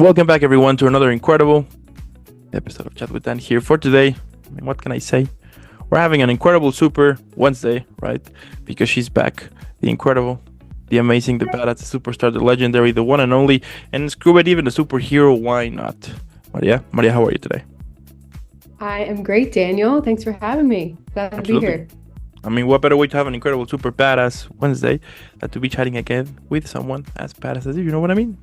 Welcome back, everyone, to another incredible episode of Chat with Dan here for today. I mean, what can I say? We're having an incredible Super Wednesday, right? Because she's back. The incredible, the amazing, the badass, the superstar, the legendary, the one and only, and screw it, even the superhero. Why not? Maria, how are you today? I am great, Daniel. Thanks for having me. Glad to be Absolutely. here. I mean, what better way to have an incredible, super badass Wednesday than to be chatting again with someone as badass as you know what I mean?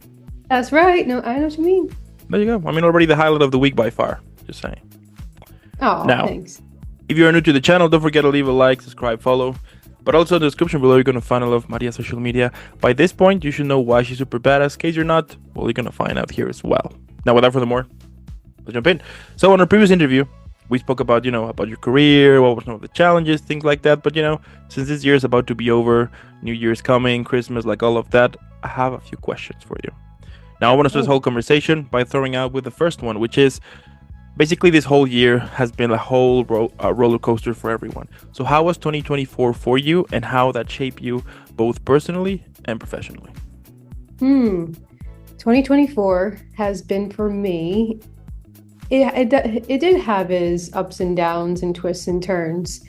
That's right. No, I know what you mean. There you go. I mean, already the highlight of the week by far. Just saying. Oh, Now, thanks. if you are new to the channel, don't forget to leave a like, subscribe, follow. But also in the description below, you're going to find all of Maria's social media. By this point, you should know why she's super badass. In case you're not, well, you're going to find out here as well. Now, without further more, let's jump in. So, on our previous interview, we spoke about, about your career, what were some of the challenges, things like that. But, since this year is about to be over, New Year's coming, Christmas, like all of that, I have a few questions for you. Now, I want to start this whole conversation by throwing out with the first one, which is, basically, this whole year has been a whole roller coaster for everyone. So how was 2024 for you, and how that shaped you both personally and professionally? 2024 has been for me. It did have its ups and downs and twists and turns,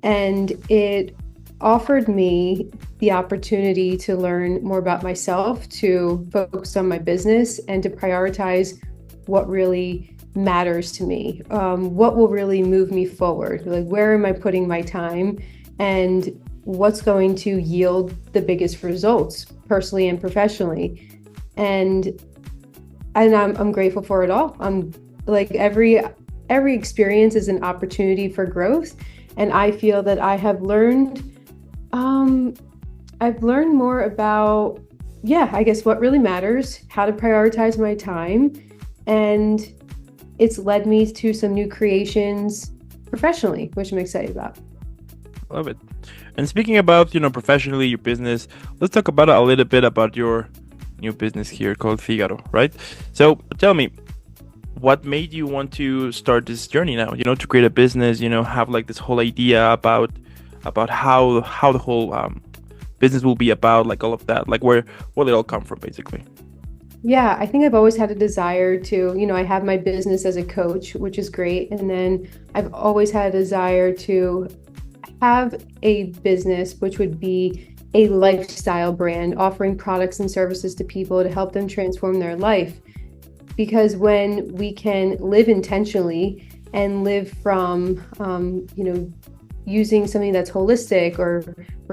and it offered me the opportunity to learn more about myself, to focus on my business, and to prioritize what really matters to me, what will really move me forward, like where am I putting my time, and what's going to yield the biggest results personally and professionally. And I'm grateful for it all. I'm like every experience is an opportunity for growth, and I feel that I've learned more about, I guess, what really matters, how to prioritize my time, and it's led me to some new creations professionally, which I'm excited about. Love it. And speaking about, professionally, your business, let's talk about a little bit about your new business here called Figaro, right? So tell me, what made you want to start this journey now, to create a business, have like this whole idea about how the whole business will be about, like all of that, like where did it all come from, basically? Yeah, I think I've always had a desire to, I have my business as a coach, which is great. And then I've always had a desire to have a business which would be a lifestyle brand, offering products and services to people to help them transform their life. Because when we can live intentionally and live from, using something that's holistic or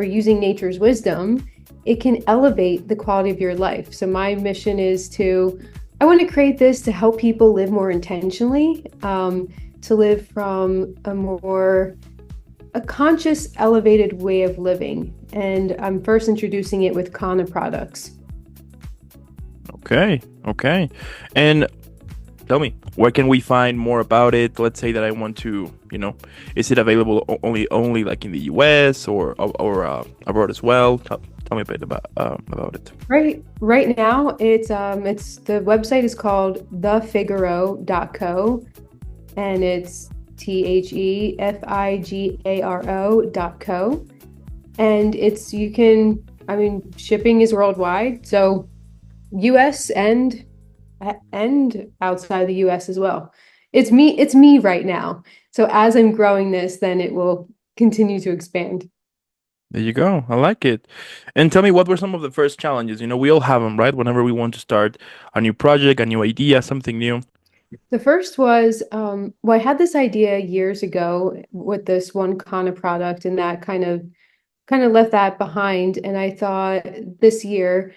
using nature's wisdom, it can elevate the quality of your life. So my mission is I want to create this to help people live more intentionally, to live from a conscious, elevated way of living. And I'm first introducing it with Kana products. Okay. And tell me, where can we find more about it? Let's say that I want to, is it available only like in the US or abroad as well? Tell me a bit about it. Right now, it's the website is called thefigaro.co, and it's thefigaro.co, and shipping is worldwide, so US and outside the US as well. It's me right now. So as I'm growing this, then it will continue to expand. There you go. I like it. And tell me, what were some of the first challenges? We all have them, right? Whenever we want to start a new project, a new idea, something new. The first was, I had this idea years ago with this one Kana product, and that kind of left that behind. And I thought this year,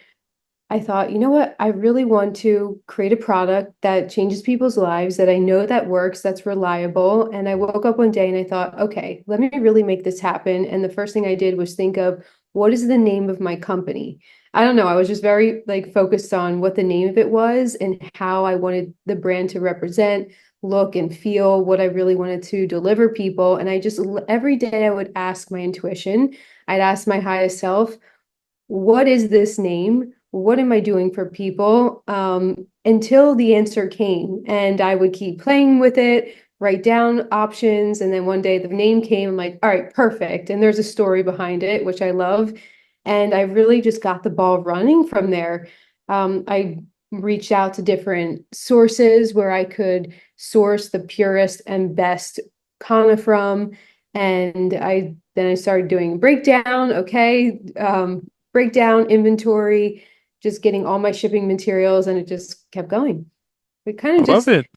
you know what? I really want to create a product that changes people's lives, that I know that works, that's reliable. And I woke up one day and I thought, okay, let me really make this happen. And the first thing I did was think of, what is the name of my company? I don't know. I was just very focused on what the name of it was and how I wanted the brand to represent, look and feel, what I really wanted to deliver people. And I just, every day I would ask my intuition, I'd ask my highest self, what is this name? What am I doing for people? Until the answer came, and I would keep playing with it, write down options. And then one day the name came. I'm like, all right, perfect. And there's a story behind it, which I love. And I really just got the ball running from there. I reached out to different sources where I could source the purest and best kana from. And I started doing breakdown, okay, breakdown, inventory, just getting all my shipping materials, and it just kept going. It kind I of love just, it.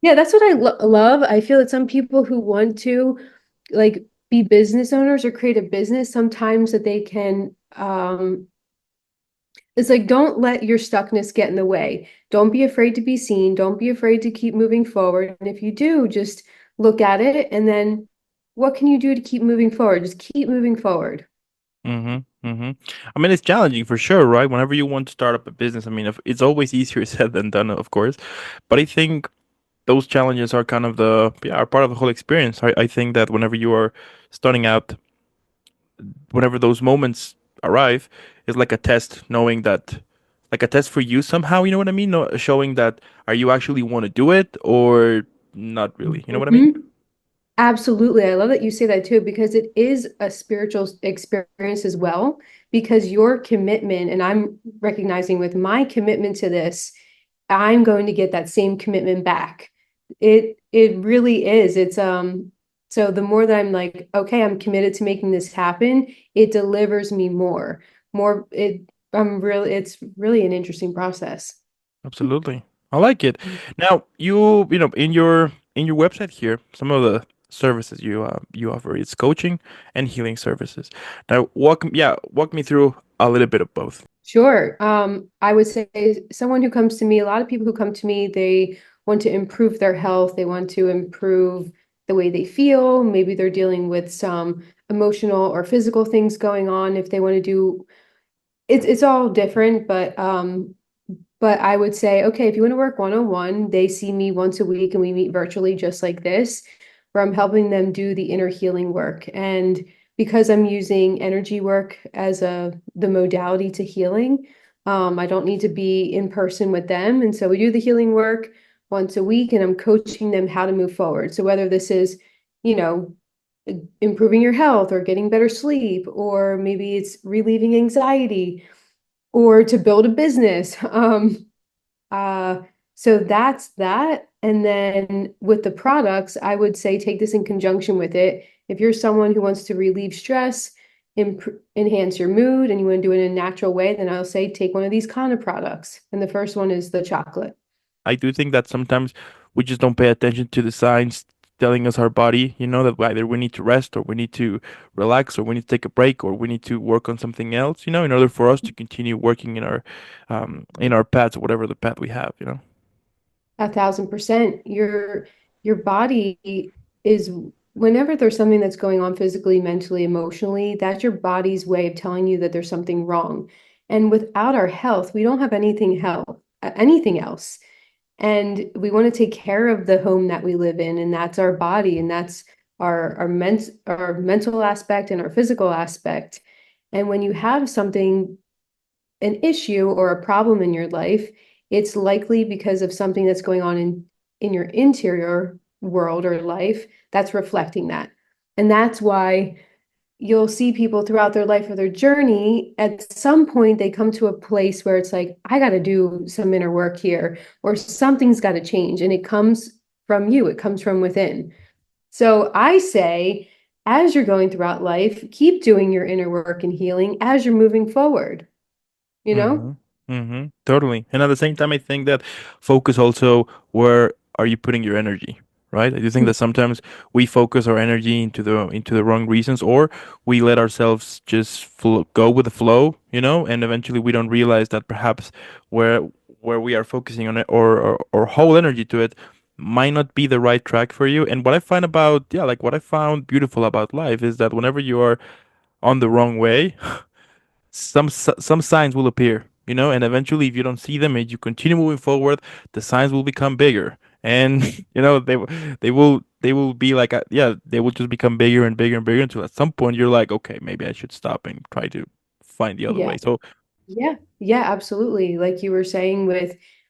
yeah, that's what I love. I feel that some people who want to like be business owners or create a business, sometimes that they can it's like, don't let your stuckness get in the way. Don't be afraid to be seen. Don't be afraid to keep moving forward. And if you do, just look at it and then what can you do to keep moving forward? Just keep moving forward. I mean, it's challenging for sure, right? Whenever you want to start up a business, I mean, it's always easier said than done, of course. But I think those challenges are kind of are part of the whole experience. I think that whenever you are starting out, whenever those moments arrive, it's like a test, knowing that, like a test for you somehow, you know what I mean? No, showing that are you actually want to do it or not really, you know what I mean? Mhm. Absolutely. I love that you say that too, because it is a spiritual experience as well. Because your commitment, and I'm recognizing with my commitment to this, I'm going to get that same commitment back. It really is. So the more that I'm like, okay, I'm committed to making this happen, it delivers me more. More it I'm really it's really an interesting process. Absolutely. I like it. Now, you know, in your website here, some of the services you offer, it's coaching and healing services. Now, walk me through a little bit of both. Sure. I would say someone who comes to me, a lot of people who come to me, they want to improve their health. They want to improve the way they feel. Maybe they're dealing with some emotional or physical things going on. If they want to do, it's all different, but I would say, okay, if you want to work one-on-one, they see me once a week and we meet virtually just like this, where I'm helping them do the inner healing work. And because I'm using energy work as the modality to healing, I don't need to be in person with them. And so we do the healing work once a week and I'm coaching them how to move forward. So whether this is, you know, improving your health or getting better sleep, or maybe it's relieving anxiety or to build a business. Uh, so that's that. And then with the products, I would say take this in conjunction with it. If you're someone who wants to relieve stress, enhance your mood, and you want to do it in a natural way, then I'll say take one of these kind of products. And the first one is the chocolate. I do think that sometimes we just don't pay attention to the signs telling us our body, you know, that either we need to rest or we need to relax or we need to take a break or we need to work on something else, you know, in order for us to continue working in our paths, whatever the path we have, you know. 1,000%. Your body is whenever there's something that's going on physically, mentally, emotionally, that's your body's way of telling you that there's something wrong. And without our health, we don't have anything else. And we want to take care of the home that we live in, and that's our body, and that's our mental aspect and our physical aspect. And when you have something an issue or a problem in your life, it's likely because of something that's going on in your interior world or life that's reflecting that. And that's why you'll see people throughout their life or their journey, at some point they come to a place where it's like, I got to do some inner work here, or something's got to change. And it comes from you, it comes from within. So I say, as you're going throughout life, keep doing your inner work and healing as you're moving forward, you know? Mm-hmm. Mm-hmm. Totally. And at the same time, I think that focus also, where are you putting your energy, right? I do think that sometimes we focus our energy into the wrong reasons, or we let ourselves just go with the flow, you know, and eventually we don't realize that perhaps where where we are focusing on it or whole energy to it might not be the right track for you. And what I find about, yeah, like what I found beautiful about life is that whenever you are on the wrong way, some signs will appear, you know, and eventually if you don't see them and you continue moving forward, the signs will become bigger, and you know they will be like yeah, they will just become bigger and bigger and bigger until at some point you're like, okay, maybe I should stop and try to find the other Yeah. way. So Yeah, yeah, absolutely. Like you were saying,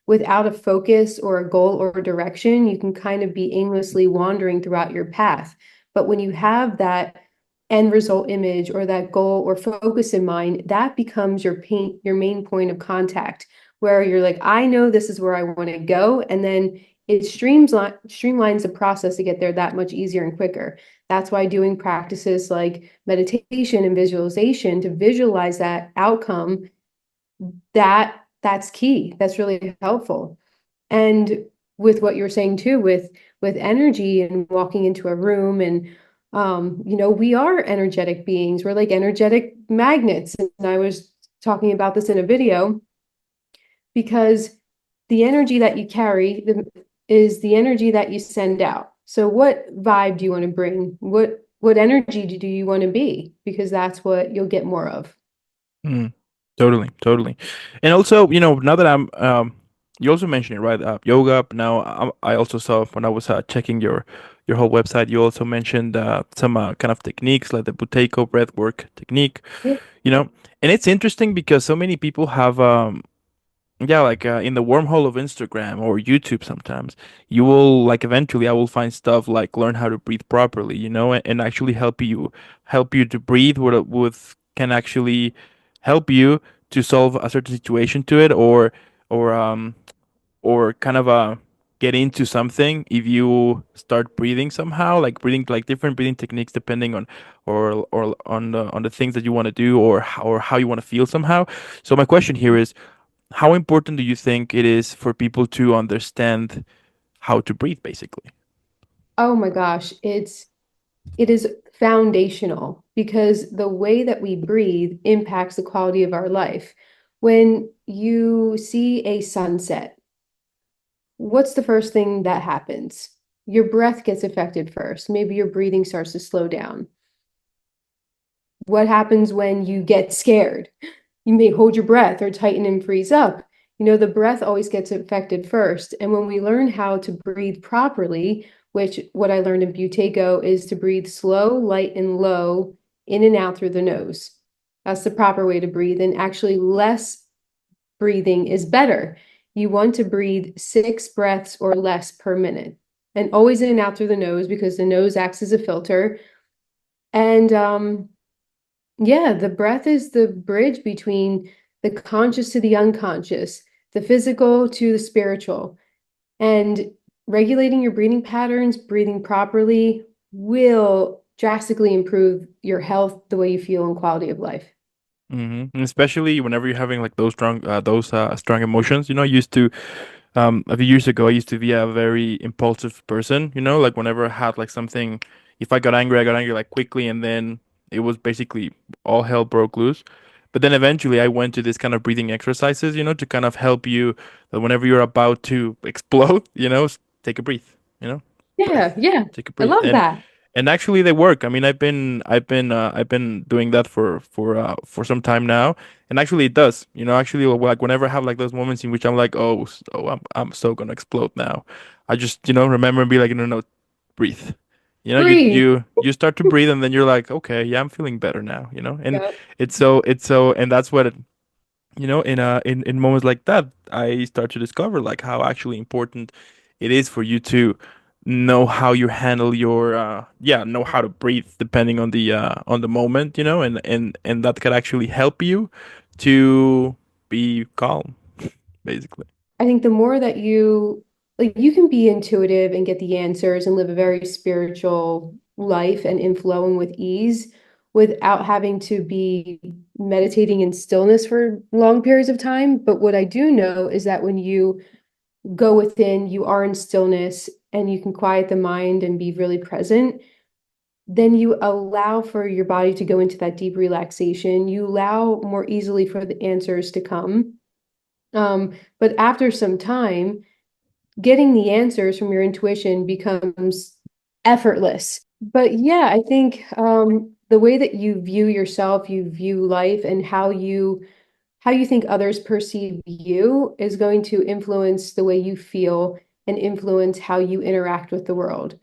without a focus or a goal or a direction, you can kind of be aimlessly wandering throughout your path. But when you have that end result image or that goal or focus in mind, that becomes your main point of contact. where you're like, I know this is where I want to go. And then it streamlines the process to get there that much easier and quicker. That's why doing practices like meditation and visualization to visualize that outcome, that's key. That's really helpful. And with what you're saying too, with energy and walking into a room and we are energetic beings. We're like energetic magnets. And I was talking about this in a video because the energy that you carry is the energy that you send out. So what vibe do you want to bring? What energy do you want to be? Because that's what you'll get more of. Mm, totally, totally. And also, now that you also mentioned it, right? Yoga. Now, I also saw when I was checking your whole website, you also mentioned some kind of techniques like the Buteyko breathwork technique, Yeah. and it's interesting because so many people have yeah, like in the wormhole of Instagram or YouTube sometimes, you will like eventually I will find stuff like learn how to breathe properly, and actually help you to breathe with can actually help you to solve a certain situation to it or kind of get into something if you start breathing somehow, like breathing like different breathing techniques depending on or on the things that you want to do or how you want to feel somehow. So my question here is how important do you think it is for people to understand how to breathe, basically? Oh my gosh, it is foundational because the way that we breathe impacts the quality of our life. When you see a sunset, what's the first thing that happens? Your breath gets affected first. Maybe your breathing starts to slow down. What happens when you get scared? You may hold your breath or tighten and freeze up. The breath always gets affected first. And when we learn how to breathe properly, which what I learned in Buteyko is to breathe slow, light, and low in and out through the nose. That's the proper way to breathe. And actually, less breathing is better. You want to breathe 6 breaths or less per minute and always in and out through the nose because the nose acts as a filter. And yeah, the breath is the bridge between the conscious to the unconscious, the physical to the spiritual. And regulating your breathing patterns, breathing properly will drastically improve your health, the way you feel, and quality of life. And especially whenever you're having like those strong emotions. I used to a few years ago I used to be a very impulsive person. Like whenever I had like something, if I got angry like quickly, and then it was basically all hell broke loose. But then eventually I went to this kind of breathing exercises, to kind of help you that whenever you're about to explode, take a breath, Yeah, breath, yeah. take a I breath. love that. And actually they work. I mean, I've been doing that for some time now, and actually it does. Actually, like whenever I have like those moments in which I'm like, oh, I'm so gonna explode now. I just remember and be like, no, no, breathe. You Breathe. you start to breathe, and then you're like, okay, yeah, I'm feeling better now. And Yeah. it's so, and that's what in moments like that, I start to discover like how actually important it is for you to know how you handle your know how to breathe depending on the moment, and that could actually help you to be calm, basically. I think the more that you can be intuitive and get the answers and live a very spiritual life and in flowing with ease without having to be meditating in stillness for long periods of time. But what I do know is that when you go within, you are in stillness and you can quiet the mind and be really present, then you allow for your body to go into that deep relaxation. You allow more easily for the answers to come. But after some time, getting the answers from your intuition becomes effortless. But yeah, I think the way that you view yourself, you view life, and how you think others perceive you is going to influence the way you feel and influence how you interact with the world.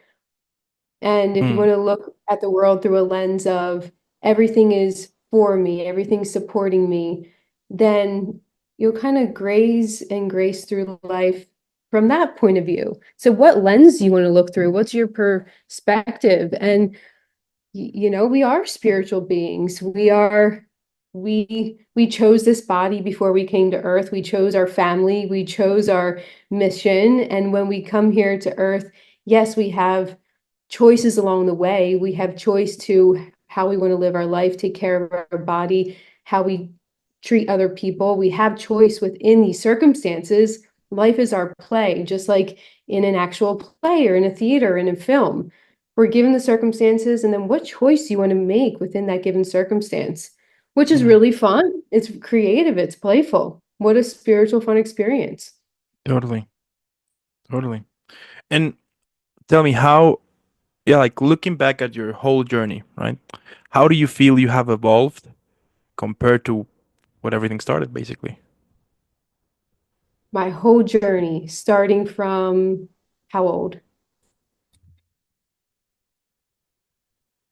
And if you Mm, want to look at the world through a lens of everything is for me, everything's supporting me, then you'll kind of graze and grace through life from that point of view. So, what lens do you want to look through? What's your perspective? And, we are spiritual beings. We are we chose this body before we came to Earth. We chose our family, we chose our mission, and when we come here to Earth, yes, we have choices along the way. We have choice to how we want to live our life, take care of our body, how we treat other people. We have choice within these circumstances. Life is our play, just like in an actual play or in a theater, in a film. We're given the circumstances, and then what choice do you want to make within that given circumstance? Which is Mm, really fun. It's creative, it's playful. What a spiritual, fun experience. totally, totally. And tell me how, yeah, like looking back at your whole journey, right? How do you feel you have evolved compared to what everything started, basically? My whole journey, starting from how old?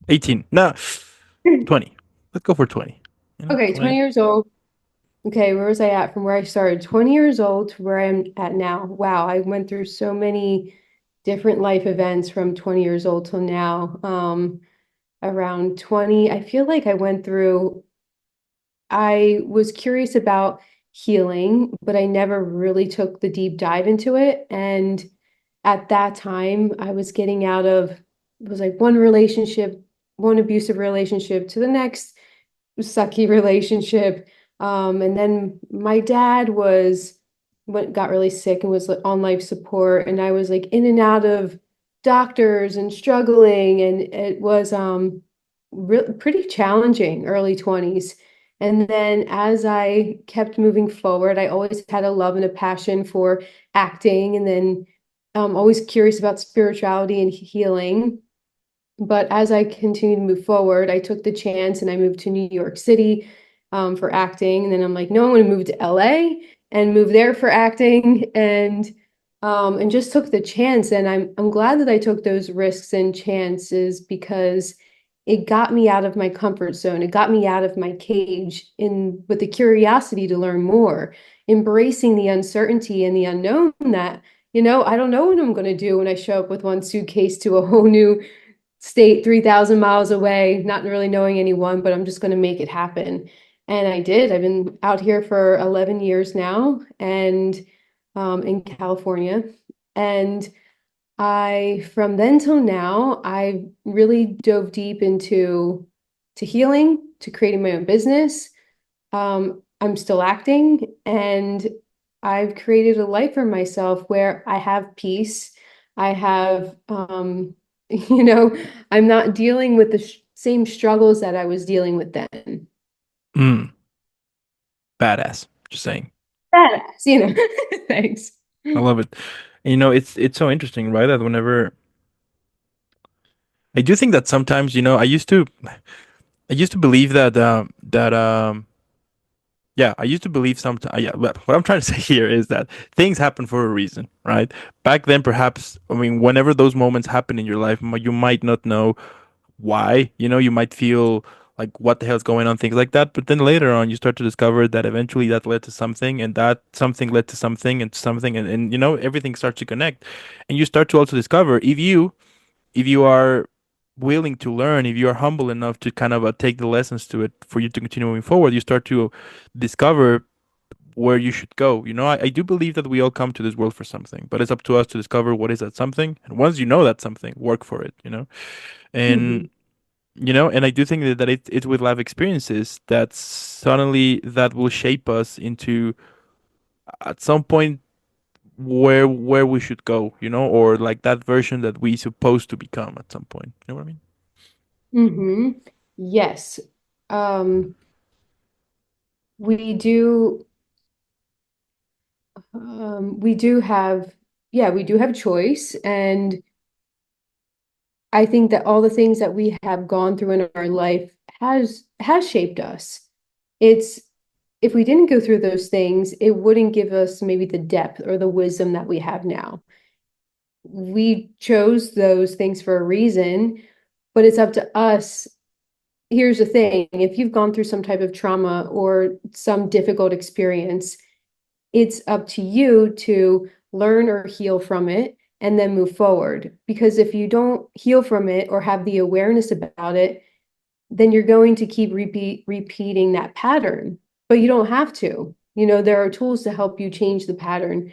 18. No, 20. Let's go for 20. Okay, 20 20. years old. Okay, where was I at from where I started? 20 years old to where I'm at now. Wow, I went through so many different life events from 20 years old till now. Around 20, I feel like I was curious about healing, but I never really took the deep dive into it. And at that time, I was getting out of, it was like one relationship, one abusive relationship to the next sucky relationship. And then my dad got really sick and was like, on life support, and I was like in and out of doctors and struggling, and it was pretty challenging early 20s. And then as I kept moving forward, I always had a love and a passion for acting, and then always curious about spirituality and healing. But as I continued to move forward, I took the chance and I moved to New York City for acting. And then I'm like, no, I'm going to move to LA and move there for acting, and just took the chance. And I'm glad that I took those risks and chances because it got me out of my comfort zone. It got me out of my cage in with the curiosity to learn more, embracing the uncertainty and the unknown that, I don't know what I'm going to do when I show up with one suitcase to a whole new state 3,000 miles away, not really knowing anyone, but I'm just going to make it happen. And I did. I've been out here for 11 years now and in California. And from then till now, I really dove deep into to healing, to creating my own business. I'm still acting, and I've created a life for myself where I have peace. I have, I'm not dealing with the same struggles that I was dealing with then. Mm, badass. Just saying. Badass. Thanks. I love it. And, it's so interesting, right? That whenever I do think that sometimes, I used to believe that yeah, I used to believe sometimes. Yeah, but what I'm trying to say here is that things happen for a reason, right? Back then, perhaps, I mean, whenever those moments happen in your life, you might not know why. You might feel like what the hell's going on, things like that. But then later on, you start to discover that eventually that led to something, and that something led to something, and something, and everything starts to connect, and you start to also discover if you are willing to learn, if you are humble enough to kind of take the lessons to it for you to continue moving forward, you start to discover where you should go. I do believe that we all come to this world for something, but it's up to us to discover what is that something. And once you know that something, work for it. And Mhm. and I do think that it's with life experiences that suddenly that will shape us into at some point where we should go, or like that version that we supposed to become at some point. You know what I mean? Yes. Um, we do we do have yeah, we do have choice, and I think that all the things that we have gone through in our life has shaped us. It's if we didn't go through those things, it wouldn't give us maybe the depth or the wisdom that we have now. We chose those things for a reason, but it's up to us. Here's the thing, if you've gone through some type of trauma or some difficult experience, it's up to you to learn or heal from it and then move forward. Because if you don't heal from it or have the awareness about it, then you're going to keep repeating that pattern. But you don't have to. There are tools to help you change the pattern,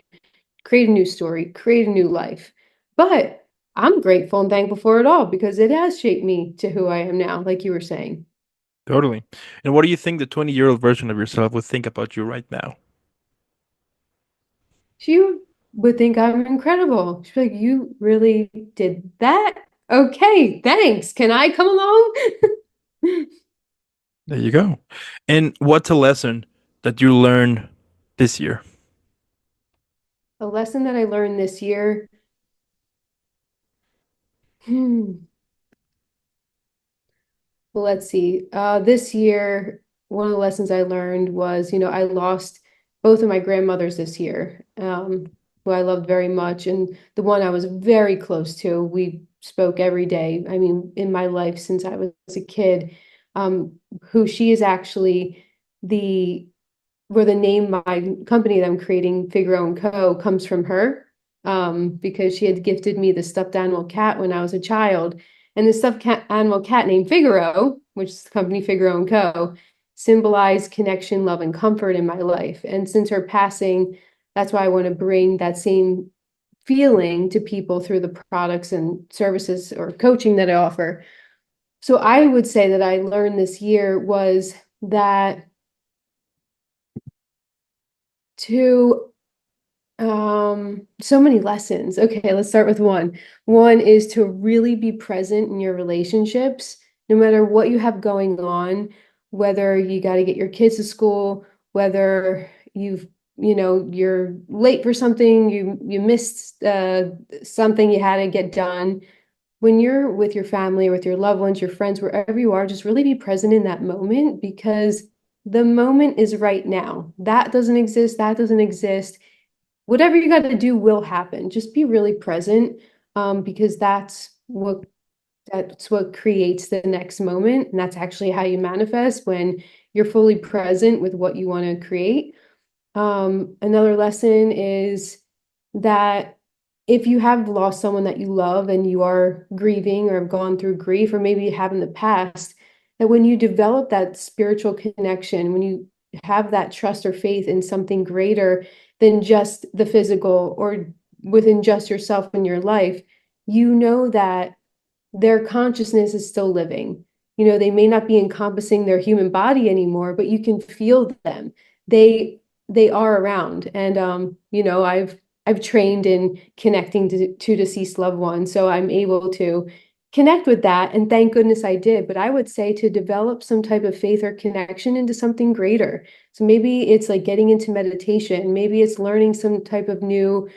create a new story, create a new life. But I'm grateful and thankful for it all because it has shaped me to who I am now, like you were saying. Totally. And what do you think the 20-year-old version of yourself would think about you right now? She would think I'm incredible. She'd be like, "You really did that? Okay, thanks. Can I come along?" There you go. And what's a lesson that you learned this year? A lesson that I learned this year. Hmm. Well, let's see. This year, one of the lessons I learned was, I lost both of my grandmothers this year, who I loved very much, and the one I was very close to. We spoke every day. I mean, in my life since I was a kid, who she is actually the where the name my company that I'm creating, Figaro Co, comes from her, because she had gifted me the stuffed animal cat when I was a child. And the animal cat named Figaro, which is the company Figaro Co, symbolized connection, love, and comfort in my life. And since her passing, that's why I want to bring that same feeling to people through the products and services or coaching that I offer. So I would say that I learned this year was that to so many lessons. Okay, let's start with one. One is to really be present in your relationships, no matter what you have going on, whether you got to get your kids to school, whether you're late for something, you missed something you had to get done. When you're with your family, with your loved ones, your friends, wherever you are, just really be present in that moment because the moment is right now. That doesn't exist. That doesn't exist. Whatever you got to do will happen. Just be really present, because that's what creates the next moment, and that's actually how you manifest when you're fully present with what you want to create. Another lesson is that if you have lost someone that you love and you are grieving or have gone through grief, or maybe you have in the past, that when you develop that spiritual connection, when you have that trust or faith in something greater than just the physical or within just yourself and your life, you know that their consciousness is still living. They may not be encompassing their human body anymore, but you can feel them. They are around. And I've trained in connecting to deceased loved ones, so I'm able to connect with that. And thank goodness I did. But I would say to develop some type of faith or connection into something greater. So maybe it's like getting into meditation, maybe it's learning some type of new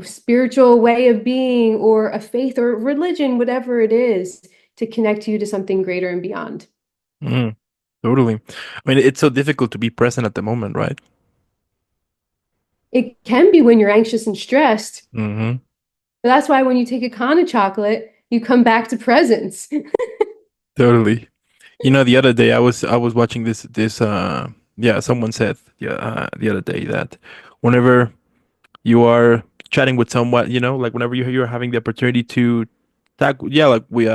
spiritual way of being or a faith or religion, whatever it is, to connect you to something greater and beyond. Mm, totally. I mean, it's so difficult to be present at the moment, right? It can be when you're anxious and stressed. Hmm. But that's why when you take a con of chocolate, you come back to presence. Totally. The other day I was watching this yeah, someone said the other day that whenever you are chatting with someone, like whenever you're having the opportunity to talk, yeah, like we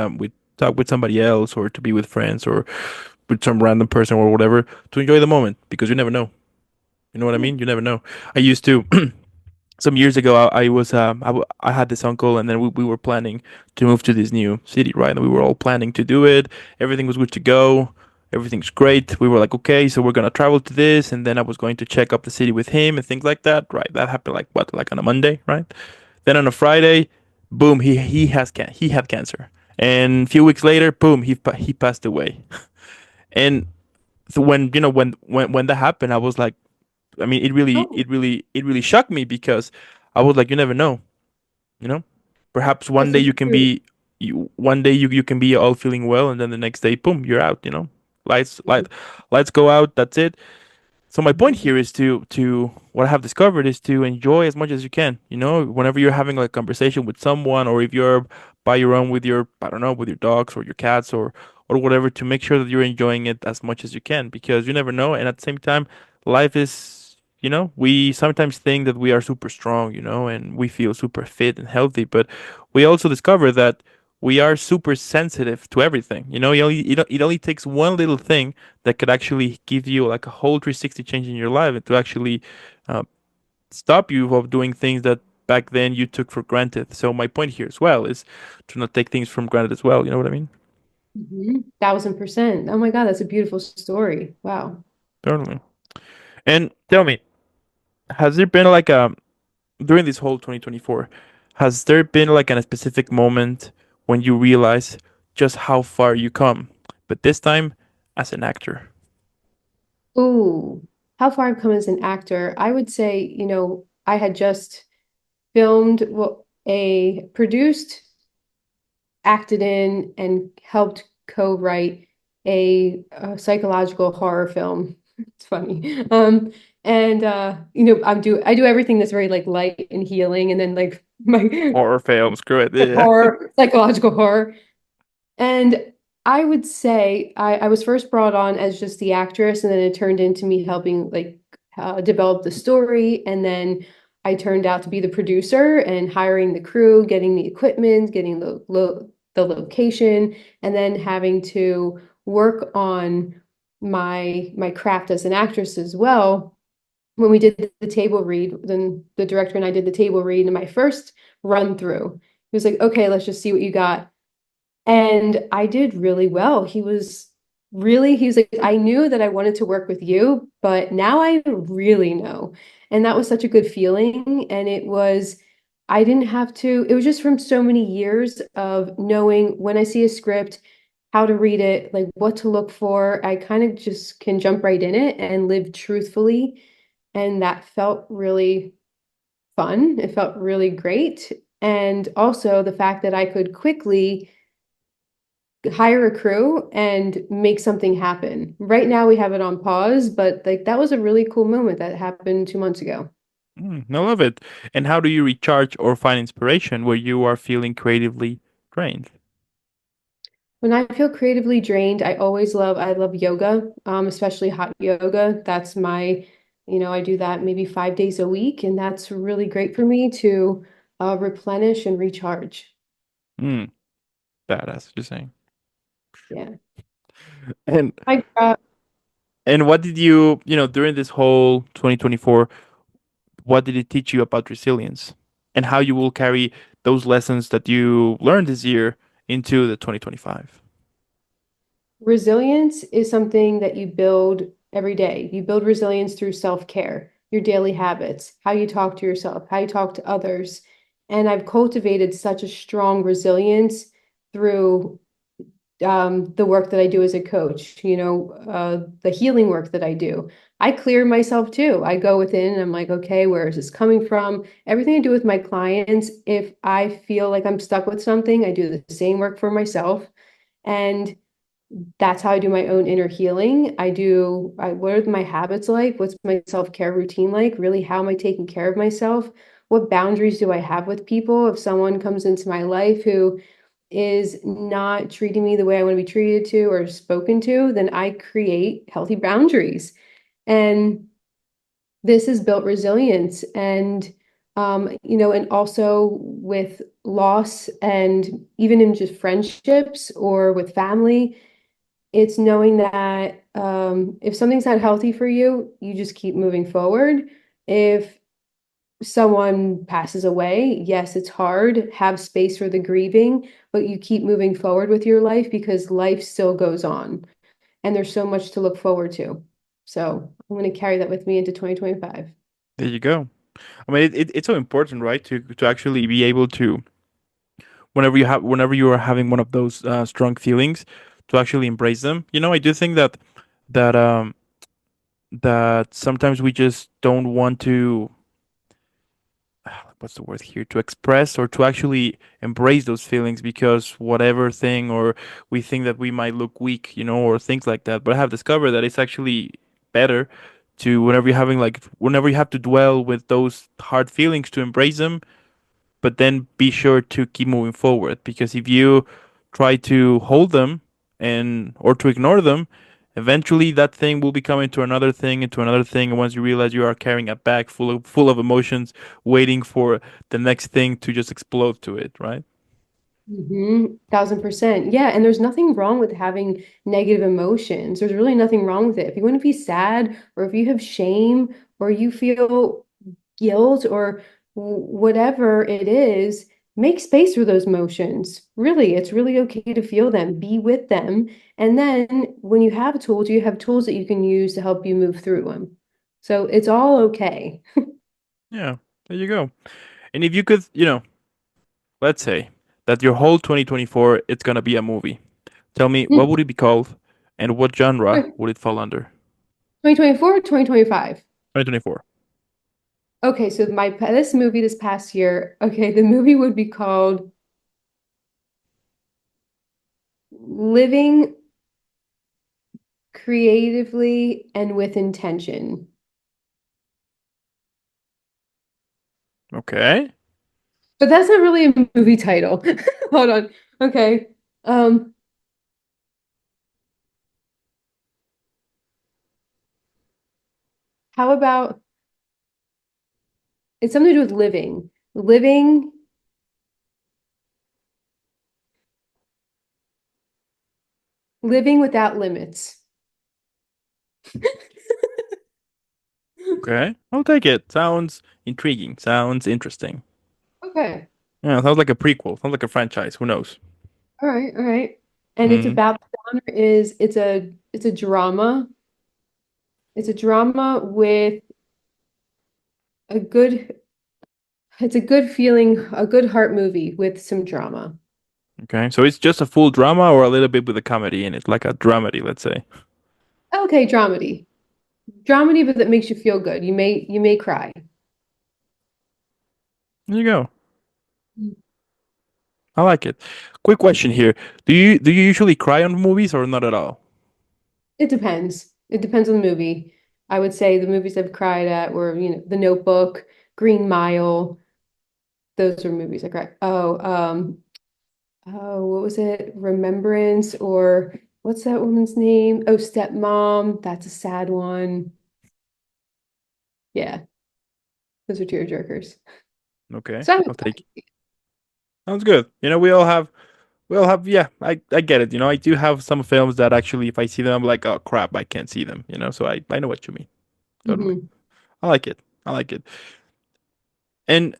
talk with somebody else or to be with friends or with some random person or whatever, to enjoy the moment because you never know. You know what I Yeah. mean? You never know. I used to some years ago. I had this uncle, and then we were planning to move to this new city, right? And we were all planning to do it. Everything was good to go. Everything's great. We were like, okay, so we're gonna travel to this, and then I was going to check up the city with him and things like that, right? That happened like what, like on a Monday, right? Then on a Friday, boom, he had cancer, and a few weeks later, boom, he passed away. And so when that happened, I was like, I mean, Oh, it really shocked me because I was like, you never know, you know. Perhaps one that's day so you can true. be, one day you can be all feeling well, and then the next day, boom, you're out. Lights go out. That's it. So my point here is to what I have discovered is to enjoy as much as you can. Whenever you're having like a conversation with someone, or if you're by your own with your, I don't know, with your dogs or your cats or whatever, to make sure that you're enjoying it as much as you can because you never know. And at the same time, life is, we sometimes think that we are super strong, and we feel super fit and healthy, but we also discover that we are super sensitive to everything. It only takes one little thing that could actually give you like a whole 360 change in your life and to actually uh, stop you of doing things that back then you took for granted. So my point here as well is to not take things from granted as well. You know what I mean? 1000%. Oh my God, that's a beautiful story. Wow. Totally. And tell me, has there been like a during this whole 2024, has there been like a specific moment when you realize just how far you come, but this time as an actor? Ooh, how far I've come as an actor. I would say, I had just filmed, well, a produced, acted in, and helped co-write a psychological horror film. It's funny. And I do everything that's very like light and healing, and then like my Horror film, screw it. Yeah. horror, psychological horror. And I would say I was first brought on as just the actress, and then it turned into me helping like develop the story. And then I turned out to be the producer and hiring the crew, getting the equipment, getting the location, and then having to work on my craft as an actress as well. When we did the table read, then the director and I did the table read in my first run through. He was like, "Okay, let's just see what you got." And I did really well. He was like, I knew that I wanted to work with you, but now I really know. And that was such a good feeling. And I didn't have to, it was just from so many years of knowing when I see a script, how to read it, like what to look for. I kind of just can jump right in it and live truthfully. And that felt really fun. It felt really great. And also the fact that I could quickly hire a crew and make something happen. Right now we have it on pause, but like that was a really cool moment that happened 2 months ago. I love it. And how do you recharge or find inspiration where you are feeling creatively drained? When I feel creatively drained, I love yoga, especially hot yoga. I do that maybe 5 days a week, and that's really great for me to replenish and recharge. Mm, badass, just saying. Yeah. And I and what did during this whole 2024, what did it teach you about resilience and how you will carry those lessons that you learned this year into the 2025? Resilience is something that you build every day. You build resilience through self-care, your daily habits, how you talk to yourself, how you talk to others. And I've cultivated such a strong resilience through the work that I do as a coach, the healing work that I do. I clear myself too. I go within and I'm like, okay, where is this coming from? Everything I do with my clients, if I feel like I'm stuck with something, I do the same work for myself. And that's how I do my own inner healing. What are my habits like? What's my self-care routine like? Really, how am I taking care of myself? What boundaries do I have with people? If someone comes into my life who is not treating me the way I want to be treated to or spoken to, then I create healthy boundaries. And this has built resilience and also with loss and even in just friendships or with family, it's knowing that if something's not healthy for you, you just keep moving forward. If someone passes away, yes, it's hard, have space for the grieving, but you keep moving forward with your life because life still goes on and there's so much to look forward to. So I'm going to carry that with me into 2025. There you go. I mean, it's so important, right? To actually be able to whenever you are having one of those strong feelings, to actually embrace them. I do think that um that sometimes we just don't want to what's the word here, to express or to actually embrace those feelings because whatever thing, or we think that we might look weak, or things like that. But I have discovered that it's actually better to whenever you have to dwell with those hard feelings, to embrace them, but then be sure to keep moving forward, because if you try to hold them and or to ignore them, eventually that thing will become into another thing, and once you realize you are carrying a bag full of emotions waiting for the next thing to just explode to it, right? 1000%. Yeah, and there's nothing wrong with having negative emotions. There's really nothing wrong with it. If you want to be sad, or if you have shame, or you feel guilt, or whatever it is, make space for those emotions. Really, it's really okay to feel them, be with them. And then when you have tools that you can use to help you move through them. So it's all okay. Yeah, there you go. And if you could, let's say that your whole 2024 it's gonna be a movie. Tell me what would it be called and what genre would it fall under? 2024, 2025. 2024. Okay, so this movie this past year, okay, the movie would be called Living Creatively and with Intention. Okay. But that's not really a movie title. Hold on. Okay. Um, how about it's something to do with living. Living without limits. Okay. I'll take it. Sounds intriguing. Sounds interesting. Okay. Yeah, sounds like a prequel. Sounds like a franchise. Who knows? All right, all right. And it's Mm, about the genre is it's a drama. It's a drama with a good it's a good feeling, a good heart movie with some drama. okay. So it's just a full drama or a little bit with a comedy in it, like a dramedy, let's say. Okay, dramedy. Dramedy, but that makes you feel good. You may cry. There you go. I like it. Quick question here. Do you usually cry on movies or not at all? It depends. It depends on the movie. I would say the movies I've cried at were, The Notebook, Green Mile. Those are movies I cried. What was it? Remembrance, or what's that woman's name? Oh, Stepmom. That's a sad one. Yeah, those are tearjerkers. Okay. So I I'll take it. Sounds good. We all have yeah, I get it. I do have some films that actually if I see them I'm like, oh crap, I can't see them. So I know what you mean. Totally. mhm. I like it. I like it. And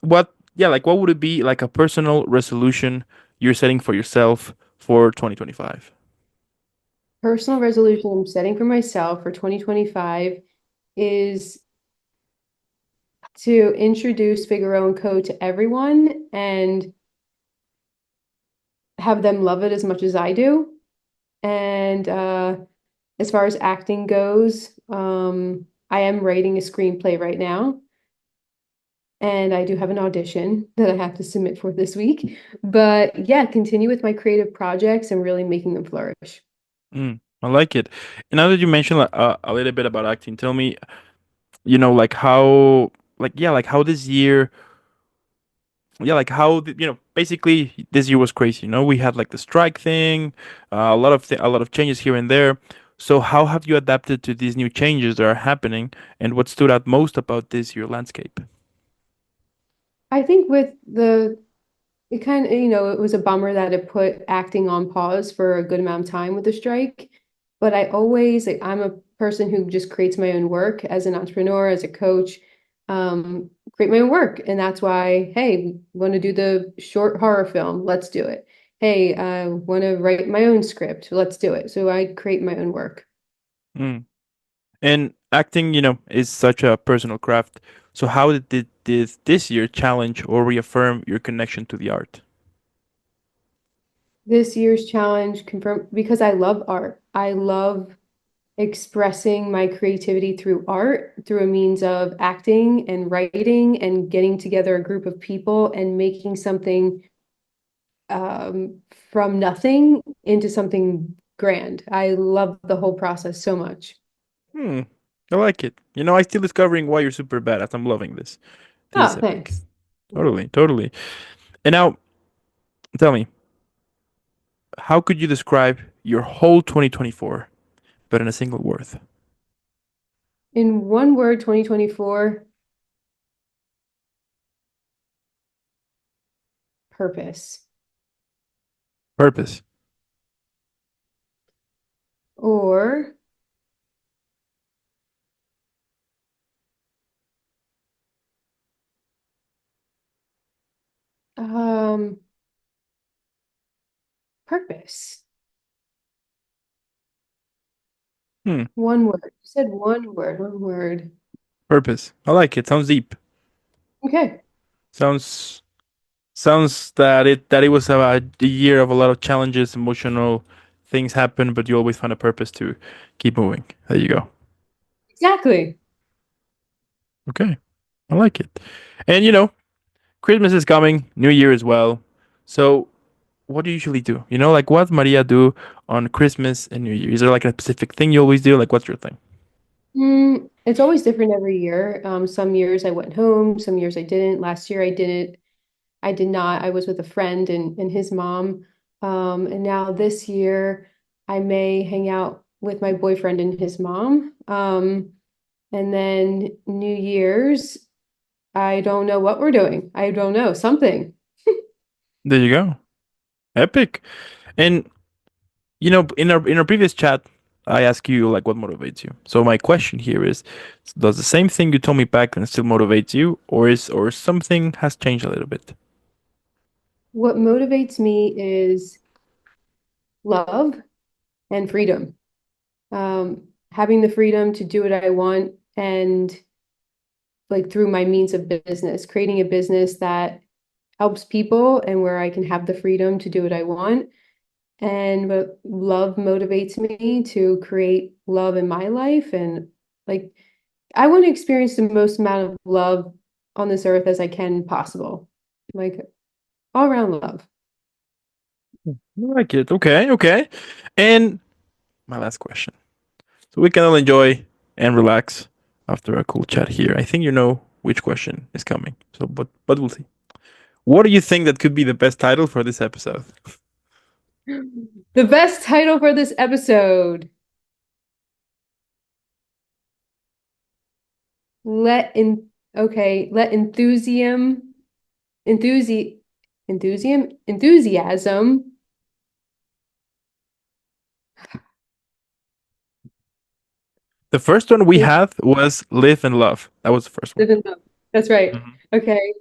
what would it be like a personal resolution you're setting for yourself for 2025? Personal resolution I'm setting for myself for 2025 is to introduce Figaro Co to everyone and have them love it as much as I do. And as far as acting goes, I am writing a screenplay right now, and I do have an audition that I have to submit for this week. But yeah, continue with my creative projects and really making them flourish. I like it. And now that you mentioned a little bit about acting, tell me, like how, like how this year, like how, basically this year was crazy. We had like the strike thing, a lot of changes here and there. So how have you adapted to these new changes that are happening, and what stood out most about this year landscape? I think with it kind of, it was a bummer that it put acting on pause for a good amount of time with the strike. But I'm a person who just creates my own work as an entrepreneur, as a coach, create my own work. And that's why, hey, want to do the short horror film? Let's do it. Hey, I want to write my own script. Let's do it. So I create my own work. Mm. And acting, is such a personal craft. So how did this year challenge or reaffirm your connection to the art? This year's challenge confirmed because I love art. I love expressing my creativity through art, through a means of acting and writing and getting together a group of people and making something from nothing into something grand. I love the whole process so much. Hmm. I like it. I still discovering why you're super badass. I'm loving this. This is Oh, epic. thanks. Totally, totally. And now, tell me, how could you describe your whole 2024, but in a single word? In one word, 2024, purpose. Purpose. Or um purpose. Hmm. One word. You said one word, one word. Purpose. I like it. Sounds deep. Okay. Sounds sounds that it was a year of a lot of challenges, emotional things happen, but you always find a purpose to keep moving. There you go. Exactly. Okay. I like it. And Christmas is coming, New Year as well. So what do you usually do? Like what Maria do on Christmas and New Year? Is there like a specific thing you always do? Like what's your thing? It's always different every year. Some years I went home, some years I didn't. Last year I didn't. I did not. I was with a friend and his mom. And now this year I may hang out with my boyfriend and his mom. And then New Year's, I don't know what we're doing. I don't know, something. There you go. Epic. And in our previous chat, I asked you like what motivates you. So my question here is, does the same thing you told me back then still motivates you, or something has changed a little bit? What motivates me is love and freedom. Having the freedom to do what I want and like through my means of business, creating a business that helps people and where I can have the freedom to do what I want. And what love motivates me to create love in my life. And like, I want to experience the most amount of love on this earth as I can possible. Like, all around love. I like it. Okay, okay. And my last question. So we can all enjoy and relax after a cool chat here. I think you know which question is coming. So, but we'll see. What do you think that could be the best title for this episode? The best title for this episode. Let in okay, let enthusi enthusiasm. The first one we had was Live and Love. That was the first one. That's right. Mhm. Okay.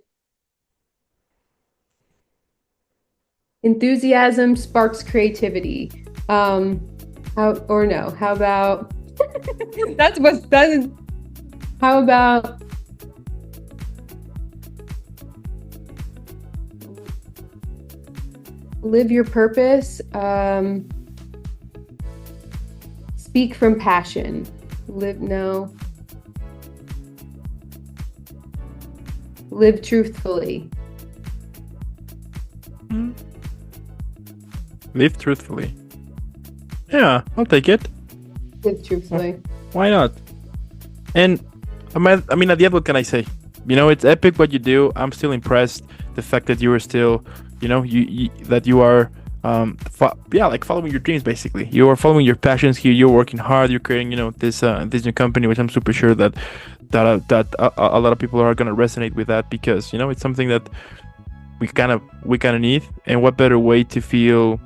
Enthusiasm sparks creativity. How or no? How about that's what that is. How about live your purpose? Speak from passion. Live no. Live truthfully. Live truthfully. Yeah, I'll take it. Live truthfully. Why not? And I mean, at the end, what can I say? It's epic what you do. I'm still impressed. The fact that you are still, you that you are, like following your dreams. Basically, you are following your passions here. You're working hard. You're creating, this new company, which I'm super sure that a lot of people are gonna resonate with that because it's something that we kind of need. And what better way to feel,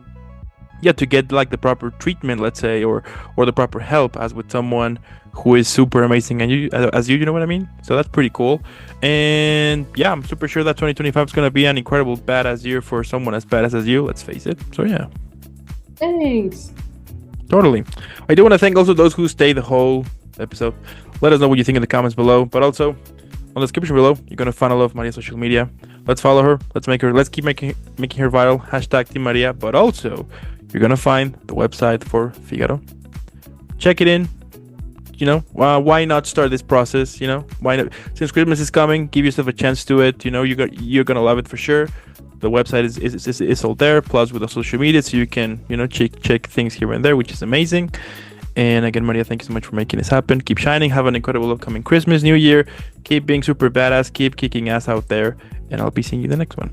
yeah, to get like the proper treatment, let's say, or the proper help as with someone who is super amazing and you know what I mean. So that's pretty cool. And yeah, I'm super sure that 2025 is going to be an incredible badass year for someone as badass as you, let's face it. So yeah, Thanks. totally. I do want to thank also those who stay the whole episode. Let us know what you think in the comments below, but also on the description below you're going to find all of Maria's social media. Let's follow her, let's keep making her viral, hashtag Team Maria. But also you're gonna find the website for Figaro. Check it in. Why not start this process? Why not? Since Christmas is coming, give yourself a chance to it. You're gonna love it for sure. The website is all there, plus with the social media, so you can check things here and there, which is amazing. And again, Maria, thank you so much for making this happen. Keep shining. Have an incredible upcoming Christmas, New Year. Keep being super badass. Keep kicking ass out there, and I'll be seeing you the next one.